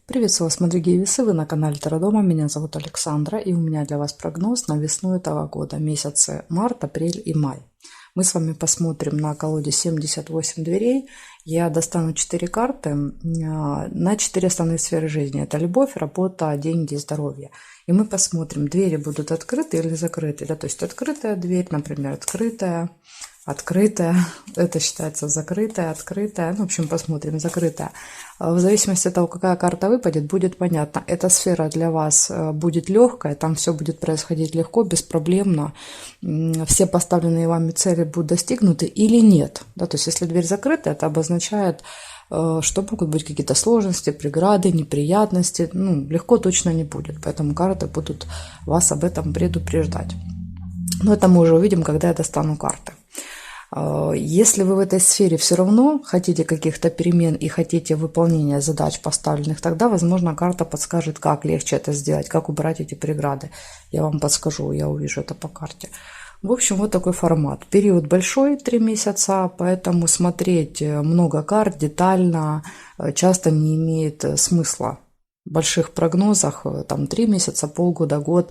Приветствую вас, мои дорогие весы, вы на канале Таро-дома, меня зовут Александра, и у меня для вас прогноз на весну этого года, месяцы март, апрель и май. Мы с вами посмотрим на колоде 78 дверей, я достану 4 карты на 4 основные сферы жизни, это любовь, работа, деньги, здоровье. И мы посмотрим, двери будут открыты или закрыты, да, то есть открытая дверь, например, открытая, это считается закрытая, открытая, ну, в общем, посмотрим, закрытая. В зависимости от того, какая карта выпадет, будет понятно, эта сфера для вас будет легкая, там все будет происходить легко, беспроблемно, все поставленные вами цели будут достигнуты или нет, да, то есть если дверь закрыта, это обозначает, что могут быть какие-то сложности, преграды, неприятности, ну, легко точно не будет, поэтому карты будут вас об этом предупреждать. Но это мы уже увидим, когда я достану карты. Если вы в этой сфере все равно хотите каких-то перемен и хотите выполнения задач поставленных, тогда, возможно, карта подскажет, как легче это сделать, как убрать эти преграды. Я вам подскажу, я увижу это по карте. В общем, вот такой формат. Период большой, 3 месяца, поэтому смотреть много карт детально часто не имеет смысла. В больших прогнозах, там 3 месяца, полгода, год,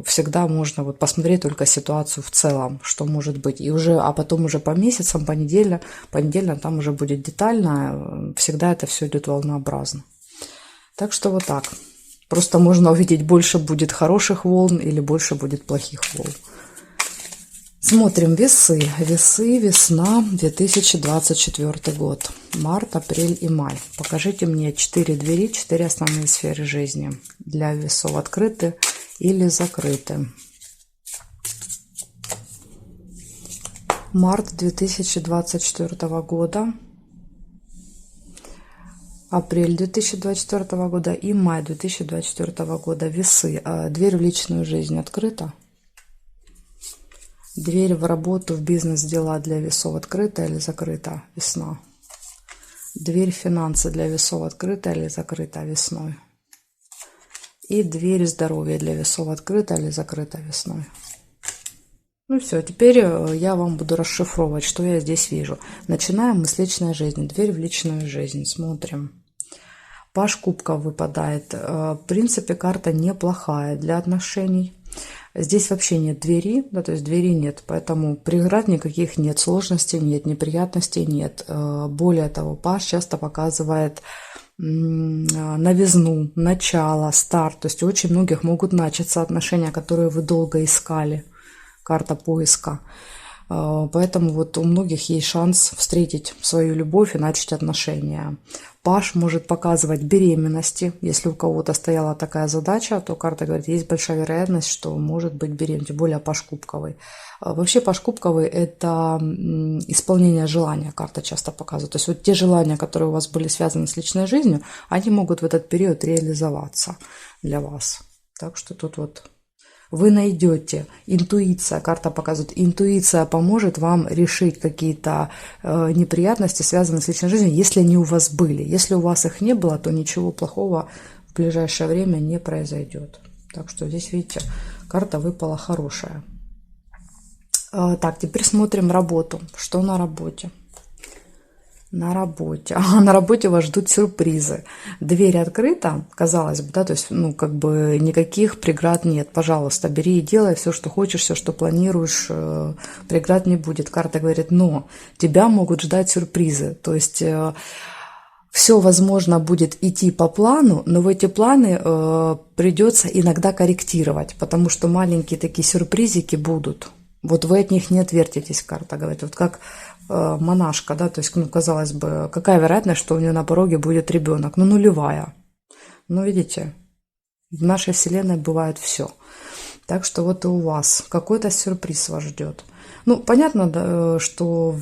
всегда можно вот посмотреть только ситуацию в целом, что может быть. И уже, а потом уже по месяцам, понедельно там уже будет детально, всегда это все идет волнообразно. Так что вот так. Просто можно увидеть, больше будет хороших волн или больше будет плохих волн. Смотрим весы. Весы, весна, 2024 год. Март, апрель и май. Покажите мне 4 двери, 4 основные сферы жизни. Для весов открыты или закрыты. Март 2024 года. Апрель 2024 года и май 2024 года. Весы. Дверь в личную жизнь открыта. Дверь в работу, в бизнес, дела для весов открыта или закрыта? Весна. Дверь финансы для весов открыта или закрыта? Весной. И дверь здоровья для весов открыта или закрыта? Весной. Ну все, теперь я вам буду расшифровывать, что я здесь вижу. Начинаем мы с личной жизни. Дверь в личную жизнь. Смотрим. Паж кубков выпадает. В принципе, карта неплохая для отношений. Здесь вообще нет двери, да, то есть двери нет, поэтому преград никаких нет, сложностей нет, неприятностей нет. Более того, паж часто показывает новизну, начало, старт. То есть у очень многих могут начаться отношения, которые вы долго искали. Карта поиска. Поэтому вот у многих есть шанс встретить свою любовь и начать отношения. Паж может показывать беременности. Если у кого-то стояла такая задача, то карта говорит, есть большая вероятность, что может быть беременна, тем более паж кубковый. Вообще паж кубковый – это исполнение желания, карта часто показывает. То есть вот те желания, которые у вас были связаны с личной жизнью, они могут в этот период реализоваться для вас. Так что тут вот вы найдете интуиция, карта показывает, интуиция поможет вам решить какие-то неприятности, связанные с личной жизнью, если они у вас были. Если у вас их не было, то ничего плохого в ближайшее время не произойдет. Так что здесь, видите, карта выпала хорошая. Так, теперь смотрим работу. Что на работе? На работе. На работе вас ждут сюрпризы. Дверь открыта, казалось бы, да, то есть, ну, как бы никаких преград нет. Пожалуйста, бери и делай все, что хочешь, все, что планируешь, преград не будет. Карта говорит, но тебя могут ждать сюрпризы. То есть все, возможно, будет идти по плану, но в эти планы придется иногда корректировать, потому что маленькие такие сюрпризики будут. Вот вы от них не отвертитесь, карта говорит. Вот как монашка, да, то есть, ну, казалось бы, какая вероятность, что у нее на пороге будет ребенок? Ну, нулевая. Ну, видите, в нашей вселенной бывает все. Так что вот и у вас какой-то сюрприз вас ждет. Ну, понятно, да, что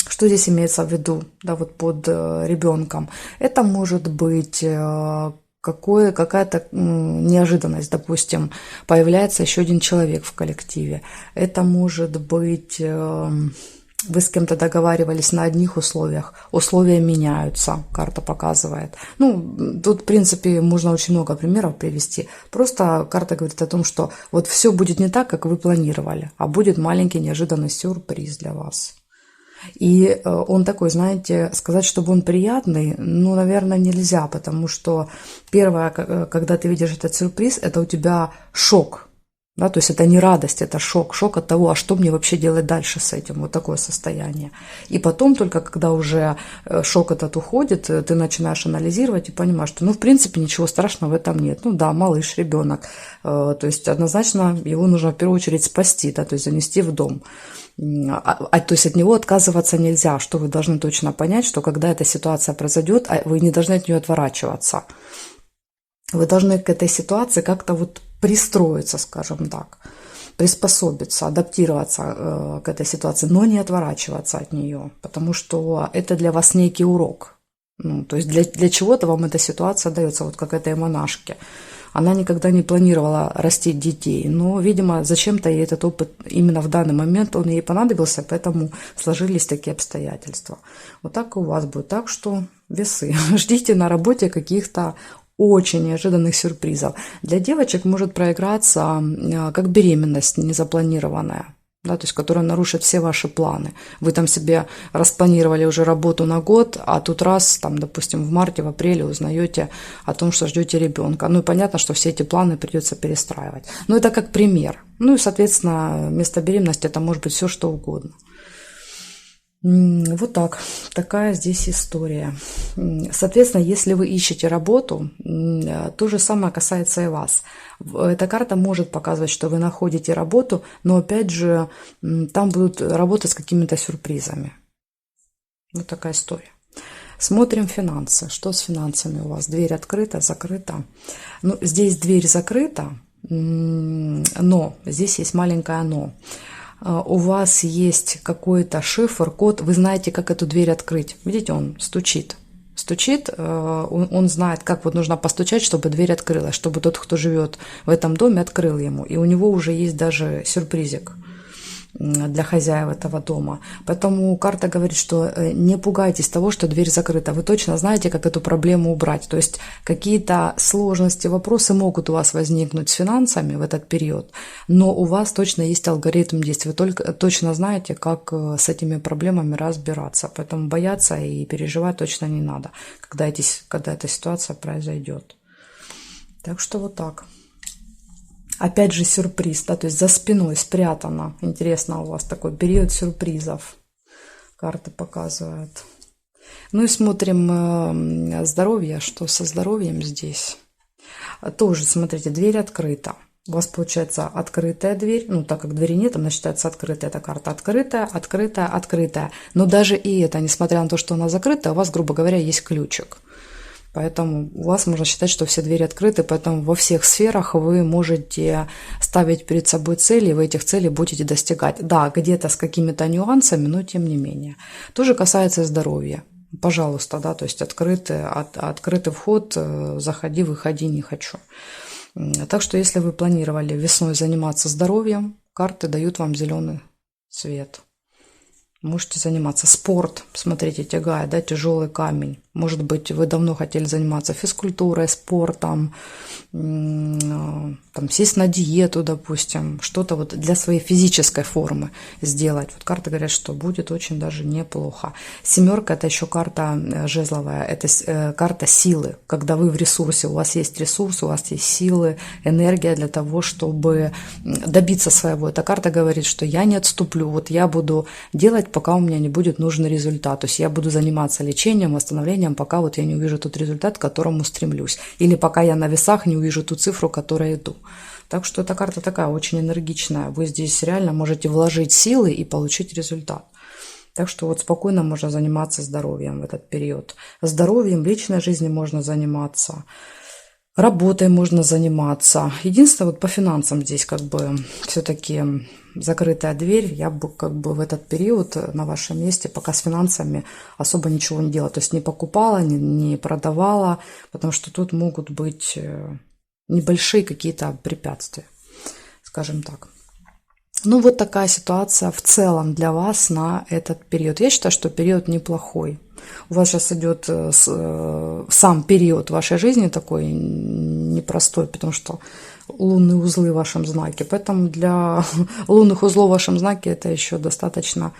что здесь имеется в виду, да, вот под ребенком. Это может быть какая-то неожиданность, допустим, появляется еще один человек в коллективе. Это может быть, вы с кем-то договаривались на одних условиях, условия меняются, карта показывает. Ну, тут, в принципе, можно очень много примеров привести. Просто карта говорит о том, что вот все будет не так, как вы планировали, а будет маленький неожиданный сюрприз для вас. И он такой, знаете, сказать, чтобы он приятный, ну, наверное, нельзя, потому что первое, когда ты видишь этот сюрприз, это у тебя шок. Да, то есть это не радость, это шок. Шок от того, а что мне вообще делать дальше с этим. Вот такое состояние. И потом только, когда уже шок этот уходит, ты начинаешь анализировать и понимаешь, что, ну, в принципе, ничего страшного в этом нет. Ну да, малыш, ребенок. То есть однозначно его нужно в первую очередь спасти, да, то есть занести в дом. То есть от него отказываться нельзя. Что вы должны точно понять, что когда эта ситуация произойдет, вы не должны от нее отворачиваться. Вы должны к этой ситуации как-то вот пристроиться, скажем так, приспособиться, адаптироваться к этой ситуации, но не отворачиваться от нее, потому что это для вас некий урок. Ну, то есть для чего-то вам эта ситуация дается, вот как этой монашке. Она никогда не планировала растить детей, но, видимо, зачем-то ей этот опыт именно в данный момент он ей понадобился, поэтому сложились такие обстоятельства. Вот так и у вас будет. Так что весы. Ждите на работе каких-то очень неожиданных сюрпризов. Для девочек может проиграться как беременность незапланированная, да, то есть которая нарушит все ваши планы. Вы там себе распланировали уже работу на год, а тут раз, там, допустим, в марте, в апреле узнаете о том, что ждете ребенка. Ну и понятно, что все эти планы придется перестраивать. Но это как пример. Ну и, соответственно, вместо беременности это может быть все, что угодно. Вот так, такая здесь история. Соответственно, если вы ищете работу, то же самое касается и вас. Эта карта может показывать, что вы находите работу, но опять же, там будут работать с какими-то сюрпризами. Вот такая история. Смотрим финансы. Что с финансами у вас? Дверь открыта, закрыта? Ну, здесь дверь закрыта, но здесь есть маленькое но. У вас есть какой-то шифр, код, вы знаете, как эту дверь открыть. Видите, он стучит. Стучит, он знает, как вот нужно постучать, чтобы дверь открылась, чтобы тот, кто живет в этом доме, открыл ему. И у него уже есть даже сюрпризик для хозяев этого дома. Поэтому карта говорит, что не пугайтесь того, что дверь закрыта. Вы точно знаете, как эту проблему убрать. То есть какие-то сложности, вопросы могут у вас возникнуть с финансами в этот период, но у вас точно есть алгоритм действий. Вы только точно знаете, как с этими проблемами разбираться. Поэтому бояться и переживать точно не надо, когда эта ситуация произойдет. Так что вот так. Опять же сюрприз, да, то есть за спиной спрятано. Интересно, у вас такой период сюрпризов. Карты показывают. Ну и смотрим здоровье. Что со здоровьем здесь? Тоже, смотрите, дверь открыта. У вас получается открытая дверь. Ну, так как двери нет, она считается открытой. Эта карта открытая, открытая, открытая. Но даже и это, несмотря на то, что она закрыта, у вас, грубо говоря, есть ключик. Поэтому у вас можно считать, что все двери открыты, поэтому во всех сферах вы можете ставить перед собой цели, и вы этих целей будете достигать. Да, где-то с какими-то нюансами, но тем не менее. Тоже касается здоровья. Пожалуйста, да, то есть открытый вход, заходи, выходи, не хочу. Так что если вы планировали весной заниматься здоровьем, карты дают вам зеленый свет. Можете заниматься. Спорт, смотрите, тягая, да, тяжелый камень. Может быть, вы давно хотели заниматься физкультурой, спортом, там, сесть на диету, допустим, что-то вот для своей физической формы сделать. Вот карты говорят, что будет очень даже неплохо. Семерка – это еще карта жезловая, это карта силы. Когда вы в ресурсе, у вас есть ресурс, у вас есть силы, энергия для того, чтобы добиться своего. Эта карта говорит, что я не отступлю, вот я буду делать, пока у меня не будет нужный результат. То есть я буду заниматься лечением, восстановлением, пока вот я не увижу тот результат, к которому стремлюсь. Или пока я на весах не увижу ту цифру, к которой иду. Так что эта карта такая очень энергичная. Вы здесь реально можете вложить силы и получить результат. Так что вот спокойно можно заниматься здоровьем в этот период. Здоровьем, в личной жизни можно заниматься. Работой можно заниматься. Единственное, вот по финансам здесь как бы все-таки закрытая дверь. Я бы как бы в этот период на вашем месте пока с финансами особо ничего не делала. То есть не покупала, не продавала, потому что тут могут быть небольшие какие-то препятствия, скажем так. Ну вот такая ситуация в целом для вас на этот период. Я считаю, что период неплохой. У вас сейчас идет сам период вашей жизни такой непростой, потому что лунные узлы в вашем знаке. Поэтому для лунных узлов в вашем знаке это еще достаточно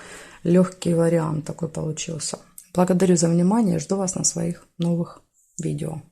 легкий вариант такой получился. Благодарю за внимание, жду вас на своих новых видео.